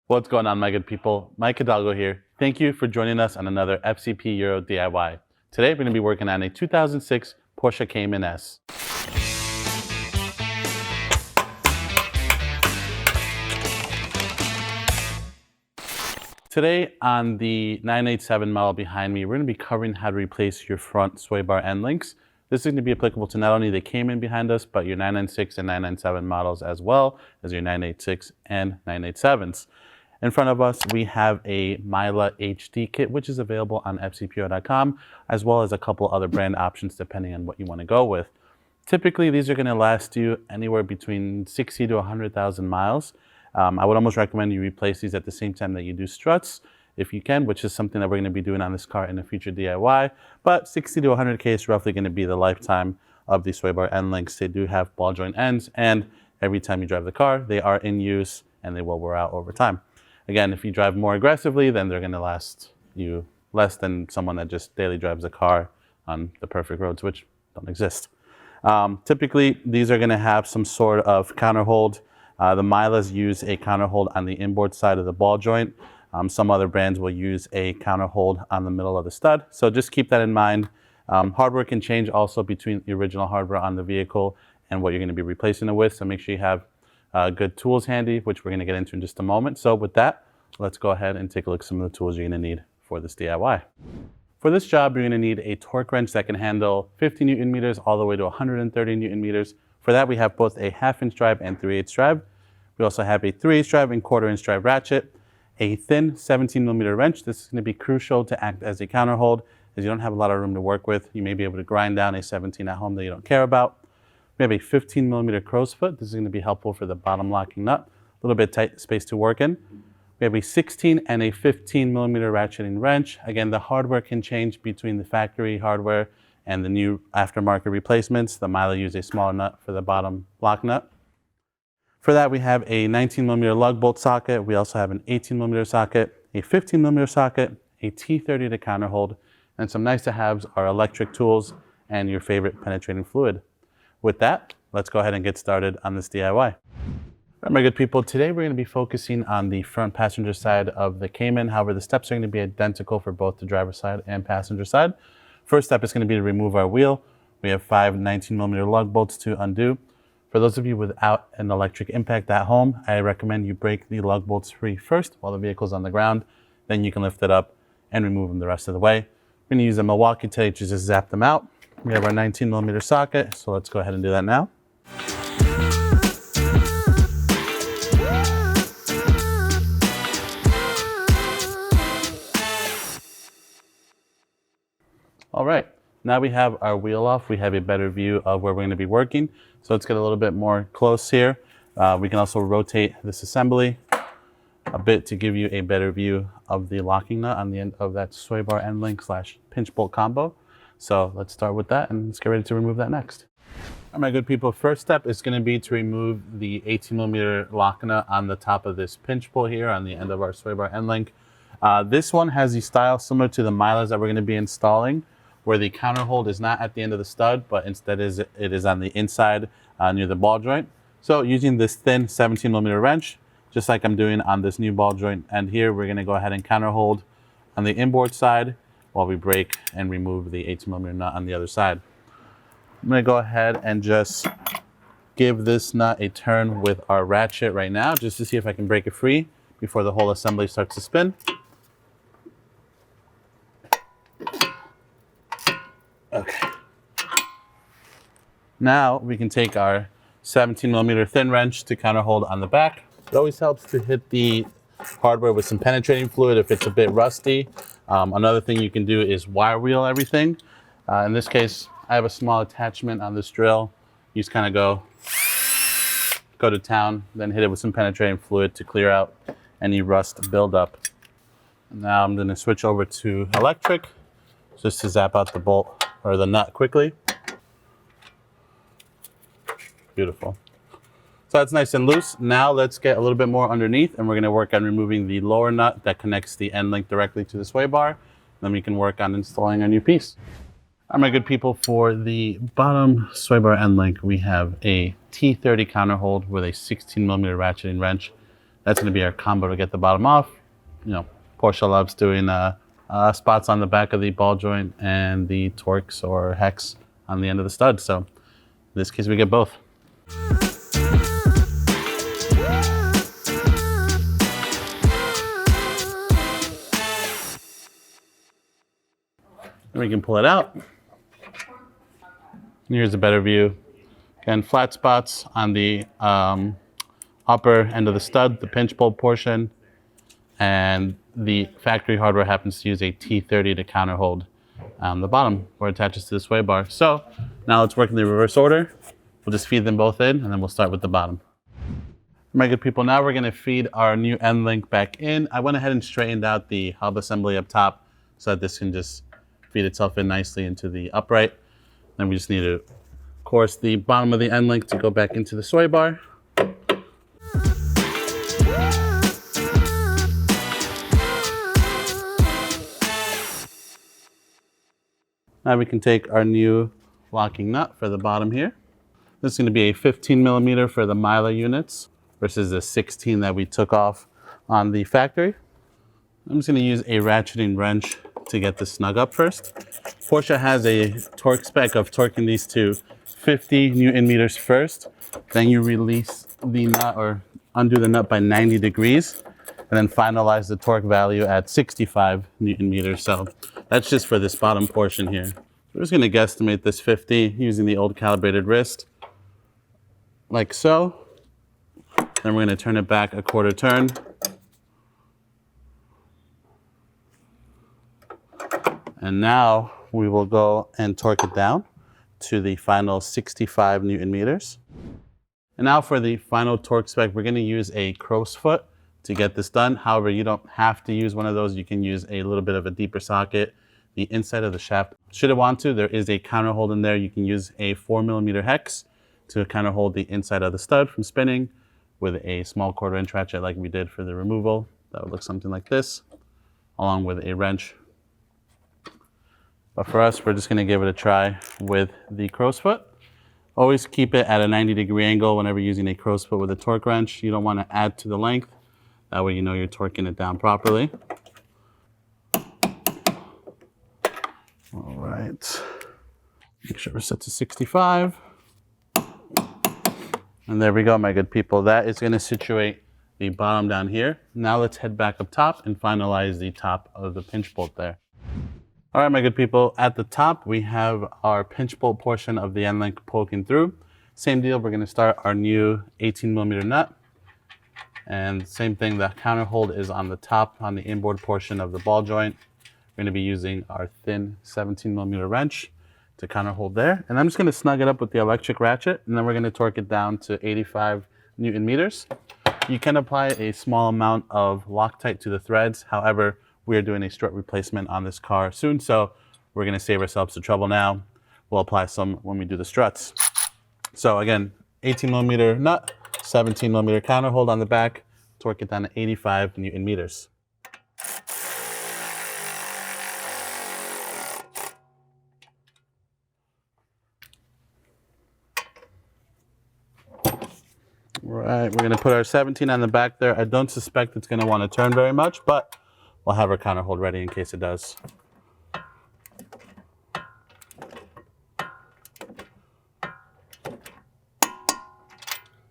What's going on, my good people? Mike Hidalgo here. Thank you for joining us on another FCP Euro DIY. Today we're going to be working on a 2006 Porsche Cayman S. Today on the 987 model behind me, we're going to be covering how to replace your front sway bar end links. This is going to be applicable to not only the Cayman behind us, but your 996 and 997 models as well as your 986 and 987s. In front of us, we have a Mila HD kit, which is available on fcpo.com, as well as a couple other brand options depending on what you want to go with. Typically, these are going to last you anywhere between 60 to 100,000 miles. I would almost recommend you replace these at the same time that you do struts, if you can, which is something that we're going to be doing on this car in a future DIY. But 60 to 100K is roughly going to be the lifetime of these sway bar end links. They do have ball joint ends, and every time you drive the car, they are in use and they will wear out over time. Again, if you drive more aggressively, then they're going to last you less than someone that just daily drives a car on the perfect roads, which don't exist. Typically, these are going to have some sort of counterhold. The Milas use a counterhold on the inboard side of the ball joint. Some other brands will use a counterhold on the middle of the stud. So just keep that in mind. Hardware can change also between the original hardware on the vehicle and what you're going to be replacing it with. So make sure you have good tools handy, which we're going to get into in just a moment. So with that, let's go ahead and take a look at some of the tools you're going to need for this DIY. For this job, you're going to need a torque wrench that can handle 50 Newton meters all the way to 130 Newton meters. For that, we have both a 1/2 inch drive and 3/8 drive. We also have a 3/8 drive and 1/4 inch drive ratchet, a thin 17 millimeter wrench. This is going to be crucial to act as a counterhold, as you don't have a lot of room to work with. You may be able to grind down a 17 at home that you don't care about. We have a 15 millimeter crow's foot. This is going to be helpful for the bottom locking nut. A little bit tight space to work in. We have a 16 and a 15 millimeter ratcheting wrench. Again, the hardware can change between the factory hardware and the new aftermarket replacements. The Mila use a smaller nut for the bottom lock nut. For that, we have a 19 millimeter lug bolt socket. We also have an 18 millimeter socket, a 15 millimeter socket, a T30 to counterhold, and some nice to haves are electric tools and your favorite penetrating fluid. With that, let's go ahead and get started on this DIY. All right, my good people, today we're going to be focusing on the front passenger side of the Cayman. However, the steps are going to be identical for both the driver's side and passenger side. First step is going to be to remove our wheel. We have 5 19 millimeter lug bolts to undo. For those of you without an electric impact at home, I recommend you break the lug bolts free first while the vehicle's on the ground. Then you can lift it up and remove them the rest of the way. We're going to use a Milwaukee tape to just zap them out. We have our 19 millimeter socket, so let's go ahead and do that now. All right, now we have our wheel off. We have a better view of where we're going to be working. So let's get a little bit more close here. We can also rotate this assembly a bit to give you a better view of the locking nut on the end of that sway bar end link / pinch bolt combo. So let's start with that and let's get ready to remove that next. All right, my good people, first step is going to be to remove the 18 millimeter lock nut on the top of this pinch bolt here on the end of our sway bar end link. This one has the style similar to the Milas that we're going to be installing, where the counterhold is not at the end of the stud, but instead it is on the inside near the ball joint. So using this thin 17 millimeter wrench, just like I'm doing on this new ball joint end here, we're going to go ahead and counterhold on the inboard side while we break and remove the 18 millimeter nut on the other side. I'm going to go ahead and just give this nut a turn with our ratchet right now, just to see if I can break it free before the whole assembly starts to spin. Okay. Now we can take our 17 millimeter thin wrench to counterhold on the back. It always helps to hit the hardware with some penetrating fluid if it's a bit rusty. Another thing you can do is wire wheel everything. In this case, I have a small attachment on this drill. You just kind of go to town, then hit it with some penetrating fluid to clear out any rust buildup. Now I'm going to switch over to electric just to zap out the bolt or the nut quickly. Beautiful. So that's nice and loose. Now let's get a little bit more underneath and we're going to work on removing the lower nut that connects the end link directly to the sway bar. Then we can work on installing our new piece. All right, my good people, for the bottom sway bar end link, we have a T30 counterhold with a 16 millimeter ratcheting wrench. That's going to be our combo to get the bottom off. You know, Porsche loves doing spots on the back of the ball joint and the Torx or hex on the end of the stud. So in this case, we get both. And we can pull it out. Here's a better view. Again, flat spots on the upper end of the stud, the pinch bolt portion, and the factory hardware happens to use a T30 to counterhold the bottom where it attaches to the sway bar. So now let's work in the reverse order. We'll just feed them both in, and then we'll start with the bottom. My good people, now we're going to feed our new end link back in. I went ahead and straightened out the hub assembly up top so that this can just feed itself in nicely into the upright. Then we just need to, of course, the bottom of the end link to go back into the sway bar. Now we can take our new locking nut for the bottom here. This is going to be a 15 millimeter for the Myla units versus the 16 that we took off on the factory. I'm just going to use a ratcheting wrench to get this snug up first. Porsche has a torque spec of torquing these to 50 Newton meters first. Then you release the nut or undo the nut by 90 degrees and then finalize the torque value at 65 Newton meters. So that's just for this bottom portion here. We're just going to guesstimate this 50 using the old calibrated wrist, like so. Then we're going to turn it back a quarter turn. And now we will go and torque it down to the final 65 Newton meters. And now for the final torque spec, we're going to use a crow's foot to get this done. However, you don't have to use one of those. You can use a little bit of a deeper socket. The inside of the shaft, should it want to, there is a counterhold in there. You can use a 4 millimeter hex to counterhold the inside of the stud from spinning with a small 1/4 inch ratchet like we did for the removal. That would look something like this, along with a wrench. But for us, we're just going to give it a try with the crow's foot. Always keep it at a 90-degree angle whenever using a crow's foot with a torque wrench. You don't want to add to the length. That way you know you're torquing it down properly. All right. Make sure we're set to 65. And there we go, my good people. That is going to situate the bottom down here. Now let's head back up top and finalize the top of the pinch bolt there. All right, my good people, at the top, we have our pinch bolt portion of the end link poking through. Same deal, we're gonna start our new 18 millimeter nut. And same thing, the counter hold is on the top, on the inboard portion of the ball joint. We're gonna be using our thin 17 millimeter wrench to counter hold there. And I'm just gonna snug it up with the electric ratchet, and then we're gonna torque it down to 85 Newton meters. You can apply a small amount of Loctite to the threads. However, we are doing a strut replacement on this car soon, so we're going to save ourselves the trouble now. We'll apply some when we do the struts. So again, 18 millimeter nut, 17 millimeter counter hold on the back, torque it down to 85 Newton meters. Right, we're going to put our 17 on the back there. I don't suspect it's going to want to turn very much, but we'll have our counter hold ready in case it does.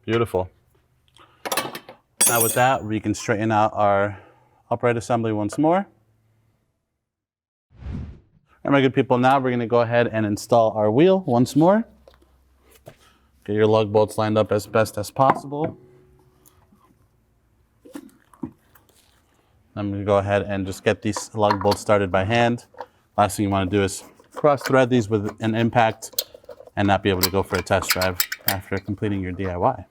Beautiful. Now with that, we can straighten out our upright assembly once more. All right, my good people, now we're going to go ahead and install our wheel once more. Get your lug bolts lined up as best as possible. I'm going to go ahead and just get these lug bolts started by hand. Last thing you want to do is cross thread these with an impact and not be able to go for a test drive after completing your DIY.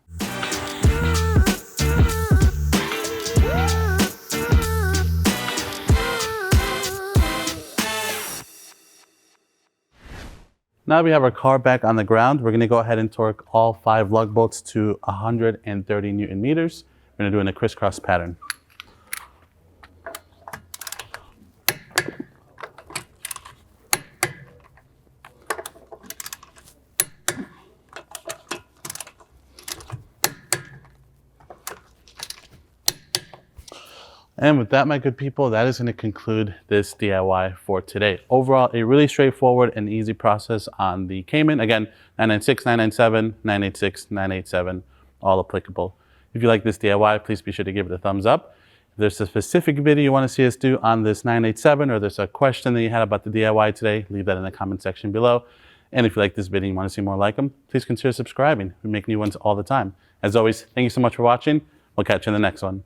Now we have our car back on the ground. We're going to go ahead and torque all 5 lug bolts to 130 Newton meters. We're going to do it in a crisscross pattern. And with that, my good people, that is going to conclude this DIY for today. Overall, a really straightforward and easy process on the Cayman. Again, 996, 997, 986, 987, all applicable. If you like this DIY, please be sure to give it a thumbs up. If there's a specific video you want to see us do on this 987, or there's a question that you had about the DIY today, leave that in the comment section below. And if you like this video and you want to see more like them, please consider subscribing. We make new ones all the time. As always, thank you so much for watching. We'll catch you in the next one.